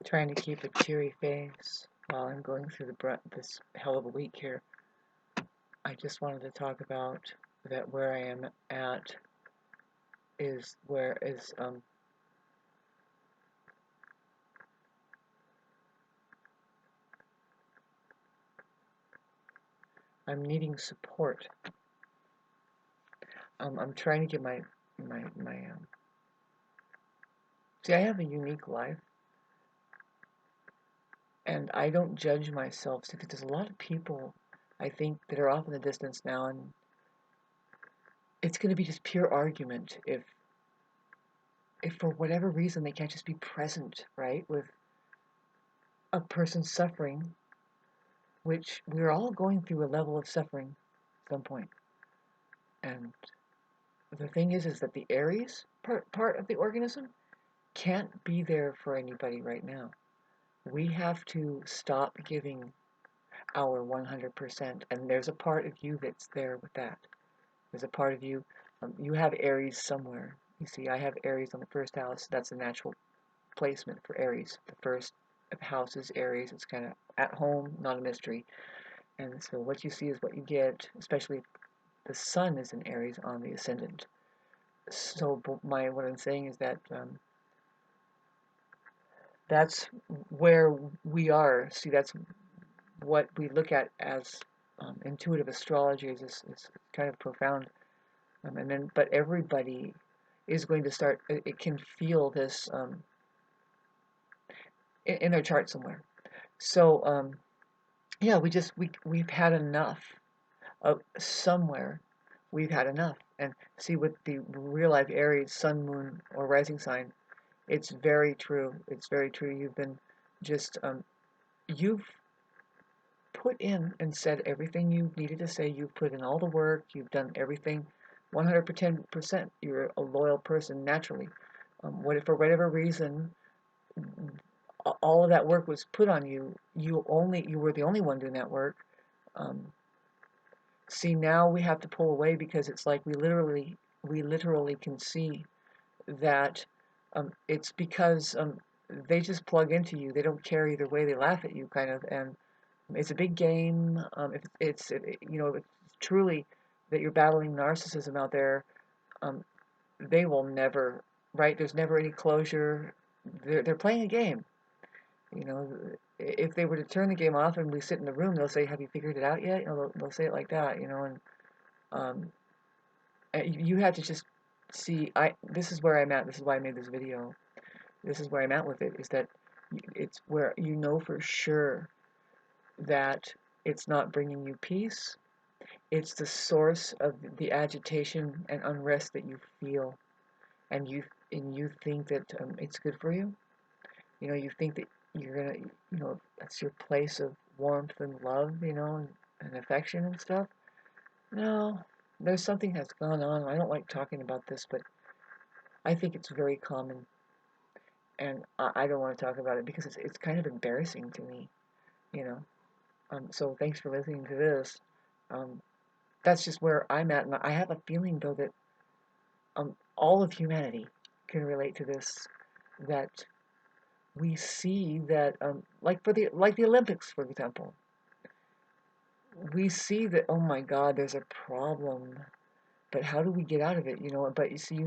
Trying to keep a cheery face while I'm going through this hell of a week here. I just wanted to talk about that where I am at is where is I'm needing support. I'm trying to get my see, I have a unique life, and I don't judge myself because there's a lot of people I think that are off in the distance now, and it's going to be just pure argument if for whatever reason they can't just be present, right, with a person suffering, which we're all going through a level of suffering at some point. And the thing is that the Aries part of the organism can't be there for anybody right now. We have to stop giving our 100%. And there's a part of you that's there with that. There's a part of you, you have Aries somewhere. You see, I have Aries on the first house. That's a natural placement for Aries. The first house is Aries. It's kind of at home, not a mystery. And so what you see is what you get, especially if the sun is in Aries on the ascendant. So what I'm saying is that that's where we are. See, that's what we look at as intuitive astrology is kind of profound. But everybody is going to start. It can feel this in their chart somewhere. So yeah, we've had enough of somewhere. We've had enough. And see, with the real life Aries, Sun, Moon, or Rising sign, it's very true. It's very true. You've been just you've put in and said everything you needed to say. You've put in all the work. You've done everything 110%. You're a loyal person naturally. For whatever reason, all of that work was put on you. You were the only one doing that work. Um, See, now we have to pull away because it's like we literally can see that it's because they just plug into you. They don't care either way. They laugh at you, kind of, and it's a big game. If it's truly that you're battling narcissism out there, um, they will never, right? There's never any closure. They're playing a game. You know, if they were to turn the game off and we sit in the room, they'll say, "Have you figured it out yet?" You know, they'll say it like that. Um, you had to just see. This is where I'm at. This is why I made this video. This is where I'm at with it. Is that it's where you know for sure that it's not bringing you peace. It's the source of the agitation and unrest that you feel, and you think that it's good for you. You know, you think that you're gonna, that's your place of warmth and love, and affection and stuff. No, there's something that's gone on. I don't like talking about this, but I think it's very common, and I don't want to talk about it because it's kind of embarrassing to me, you know. So thanks for listening to this. Um, that's just where I'm at, and I have a feeling though that all of humanity can relate to this. That we see that, like the Olympics, for example, we see that, oh my God, there's a problem, but how do we get out of it? But you see,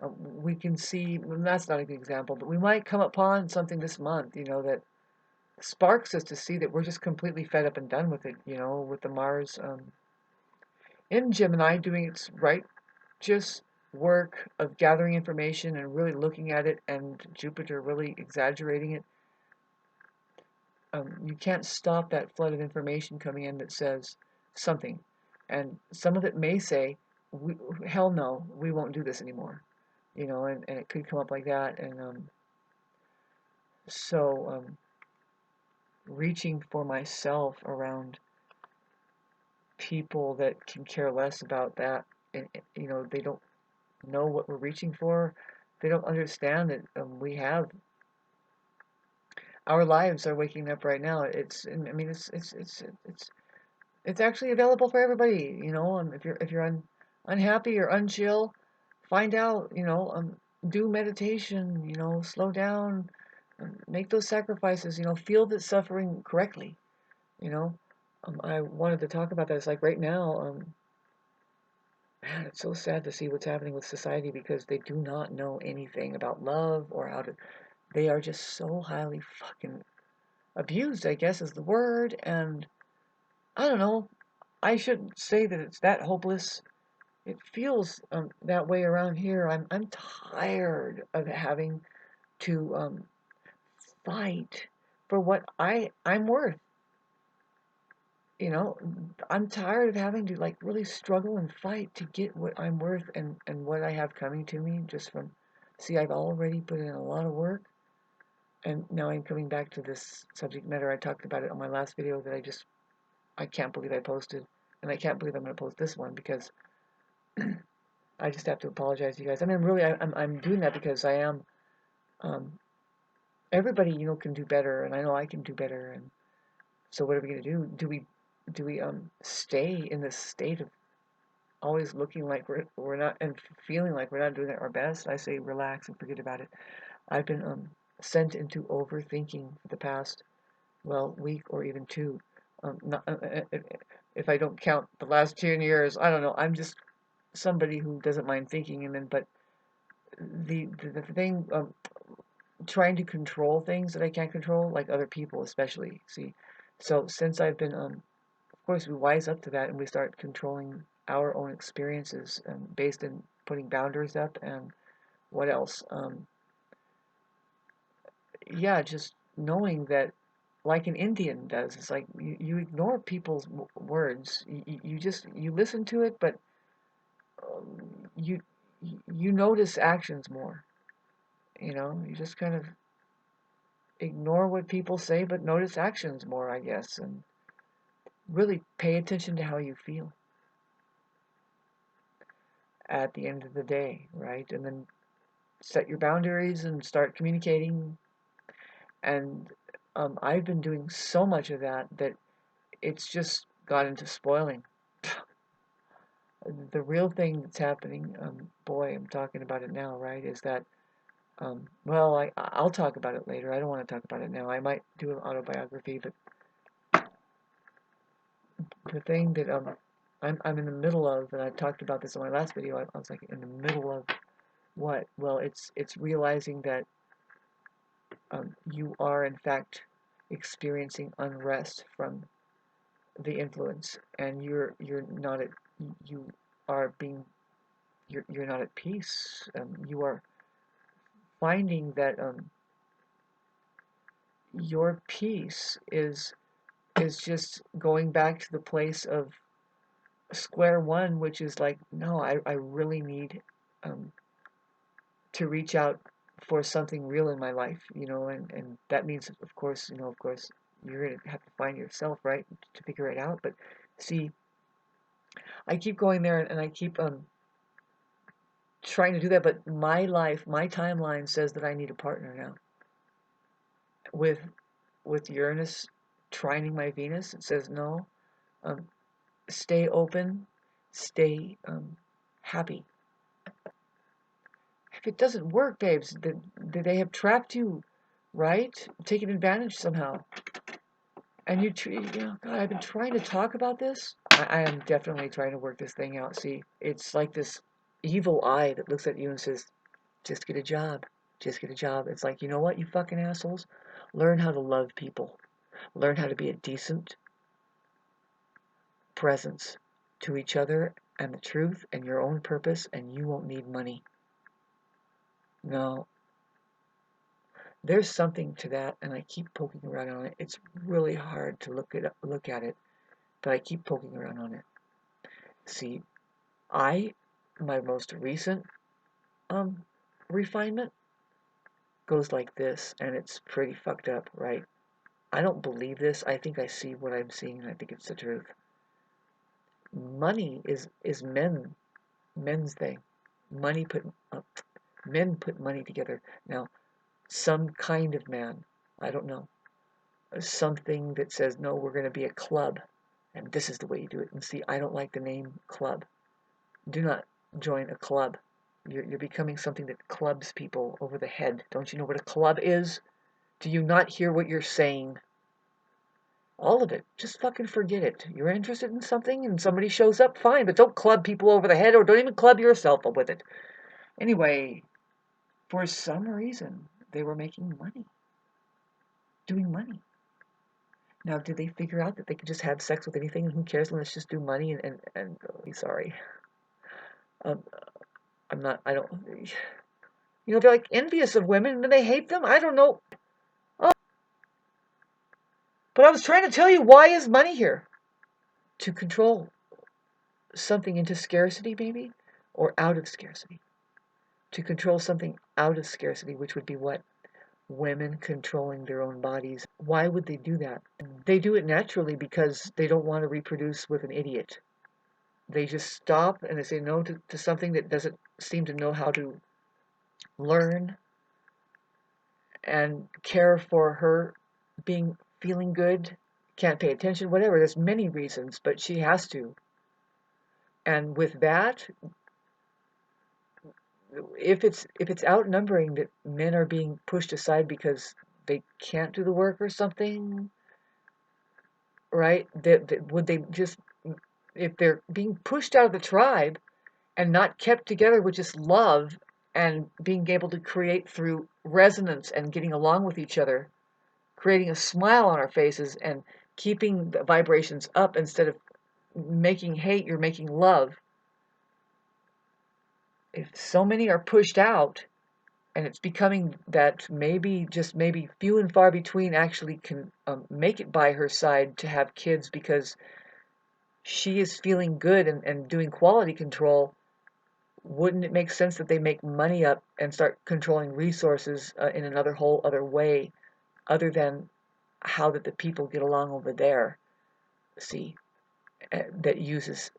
we can see, well, that's not a good example, but we might come upon something this month, that sparks us to see that we're just completely fed up and done with it, with the Mars in Gemini doing its righteous work of gathering information and really looking at it, and Jupiter really exaggerating it. You can't stop that flood of information coming in that says something. And some of it may say, hell no, we won't do this anymore. And it could come up like that. And so reaching for myself around people that can care less about that, and they don't know what we're reaching for. They don't understand that we have our lives are waking up right now. I mean, it's actually available for everybody. If you're unhappy or unchill, find out. Do meditation. Slow down. Make those sacrifices, feel the suffering correctly, you know. I wanted to talk about that. It's like right now, man, it's so sad to see what's happening with society because they do not know anything about love or how to, they are just so highly fucking abused, I guess is the word. And I don't know, I shouldn't say that it's that hopeless. It feels that way around here. I'm tired of having to fight for what I'm worth. You know, I'm tired of having to like really struggle and fight to get what I'm worth and what I have coming to me just from, see, I've already put in a lot of work, and now I'm coming back to this subject matter. I talked about it on my last video that I can't believe I posted, and I can't believe I'm going to post this one because I just have to apologize to you guys. I mean, really, I'm doing that because I am, um, everybody, can do better, and I know I can do better, and so what are we going to do? Do we stay in this state of always looking like we're not, and feeling like we're not doing our best? I say relax and forget about it. I've been sent into overthinking for the past, well, week or even two. Not, if I don't count the last 10 years, I don't know. I'm just somebody who doesn't mind thinking, and then but the thing, trying to control things that I can't control, like other people especially. See, so since I've been of course, we wise up to that and we start controlling our own experiences based in putting boundaries up and what else? Yeah, just knowing that, like an Indian does, it's like you ignore people's words. You just you listen to it, but you you notice actions more. You just kind of ignore what people say, but notice actions more, I guess, and really pay attention to how you feel at the end of the day, right? And then set your boundaries and start communicating. And I've been doing so much of that that it's just got into spoiling. The real thing that's happening, boy, I'm talking about it now, right? Is that, well, I'll talk about it later. I don't want to talk about it now. I might do an autobiography, but the thing that I'm in the middle of, and I talked about this in my last video. I was like in the middle of what? Well, it's realizing that you are in fact experiencing unrest from the influence, and you're not at, you are being, you're not at peace. You are finding that your peace is just going back to the place of square one, which is like, no, I really need um, to reach out for something real in my life, and that means, of course, you're gonna have to find yourself, right, to figure it out. But see, I keep going there, and I keep trying to do that, but my life, my timeline says that I need a partner now. With Uranus trining my Venus, it says no. Um, Stay open, stay happy. If it doesn't work, babes, then they have trapped you, right? Taken advantage somehow. And God, I've been trying to talk about this. I am definitely trying to work this thing out. See, it's like this evil eye that looks at you and says, just get a job. Just get a job. It's like, you know what, you fucking assholes? Learn how to love people. Learn how to be a decent presence to each other and the truth and your own purpose, and you won't need money. No, there's something to that, and I keep poking around on it. It's really hard to look at it, but I keep poking around on it. See, my most recent um refinement goes like this, and it's pretty fucked up, right? I don't believe this. I think I see what I'm seeing, and I think it's the truth. Money is men's thing. Money put Men put money together. Now, some kind of man, I don't know, something that says, no, we're going to be a club, and this is the way you do it. And see, I don't like the name club. Do not join a club. You're becoming something that clubs people over the head. Don't you know what a club is? Do you not hear what you're saying? All of it. Just fucking forget it. You're interested in something and somebody shows up, fine, but don't club people over the head or don't even club yourself up with it. Anyway, for some reason, they were making money. Doing money. Now, did they figure out that they could just have sex with anything and who cares? Let's just do money and sorry. Um, I'm not, I don't, they're like envious of women and then they hate them? I don't know. Oh, but I was trying to tell you, why is money here? To control something into scarcity, maybe? Or out of scarcity? To control something out of scarcity, which would be what? Women controlling their own bodies. Why would they do that? They do it naturally because they don't want to reproduce with an idiot. They just stop and they say no to something that doesn't seem to know how to learn and care for her feeling good, can't pay attention, whatever. There's many reasons, but she has to. And with that, if it's outnumbering that men are being pushed aside because they can't do the work or something, right? Would they just, if they're being pushed out of the tribe and not kept together with just love and being able to create through resonance and getting along with each other, creating a smile on our faces and keeping the vibrations up instead of making hate, you're making love. If so many are pushed out, and it's becoming that maybe, just maybe, few and far between actually can make it by her side to have kids because she is feeling good and doing quality control, wouldn't it make sense that they make money up and start controlling resources in another whole other way, other than how that the people get along over there, see, that uses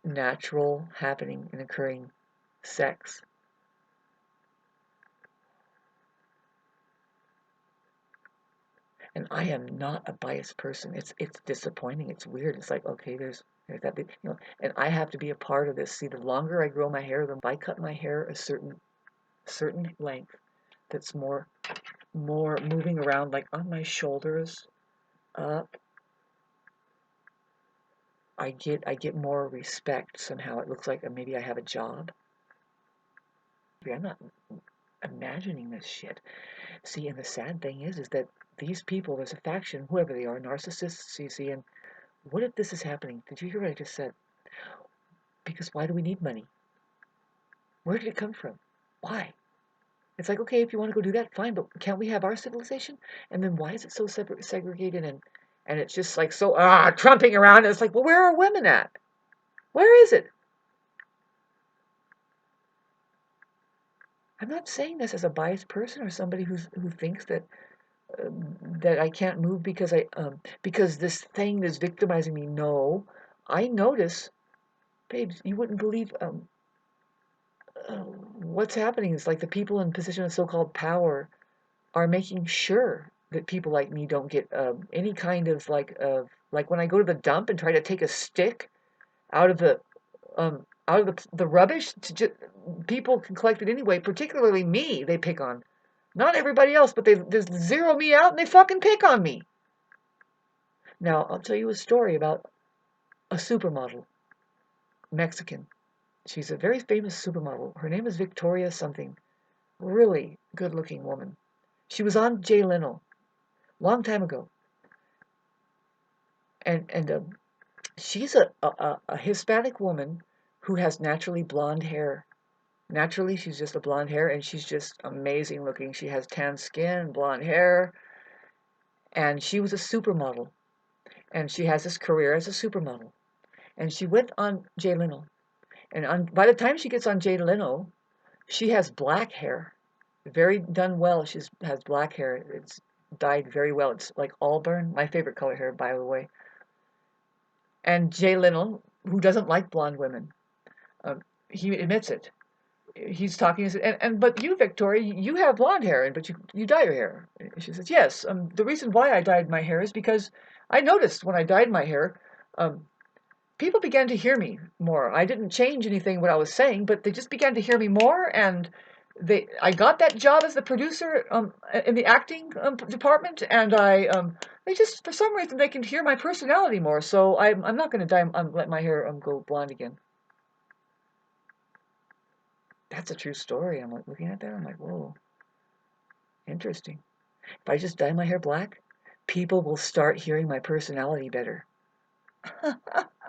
natural happening and occurring sex? And I am not a biased person. It's disappointing. It's weird. It's like, okay, there's that big, and I have to be a part of this. See, the longer I grow my hair, the if I cut my hair a certain length that's more moving around, like on my shoulders up, I get more respect somehow. It looks like maybe I have a job. I'm not imagining this shit. See, and the sad thing is that these people, there's a faction, whoever they are, narcissists, you see, and what if this is happening? Did you hear what I just said? Because why do we need money? Where did it come from? Why? It's like, okay, if you want to go do that, fine, but can't we have our civilization? And then why is it so segregated and it's just like so trumping around? And it's like, well, where are women at? Where is it? I'm not saying this as a biased person or somebody who thinks that I can't move because this thing is victimizing me. No, I notice, babes, you wouldn't believe what's happening. Is like the people in position of so-called power are making sure that people like me don't get any kind of like when I go to the dump and try to take a stick out of the rubbish, people can collect it anyway. Particularly me, they pick on. Not everybody else, but they just zero me out and they fucking pick on me. Now I'll tell you a story about a supermodel, Mexican. She's a very famous supermodel. Her name is Victoria something. Really good-looking woman. She was on Jay Leno long time ago, and she's a Hispanic woman who has naturally blonde hair. Naturally, she's just a blonde hair, and she's just amazing looking. She has tan skin, blonde hair, and she was a supermodel, and she has this career as a supermodel. And she went on Jay Leno, and by the time she gets on Jay Leno, she has black hair, very done well. She has black hair. It's dyed very well. It's like auburn, my favorite color hair, by the way. And Jay Leno, who doesn't like blonde women, he admits it. He's talking, and but you, Victoria, you have blonde hair, but you dye your hair. She says, yes. The reason why I dyed my hair is because I noticed when I dyed my hair, people began to hear me more. I didn't change anything what I was saying, but they just began to hear me more, and I got that job as the producer in the acting department, and they just for some reason they can hear my personality more. So I'm not going to let my hair go blonde again. That's a true story. I'm like looking at that. I'm like, whoa, interesting. If I just dye my hair black, people will start hearing my personality better.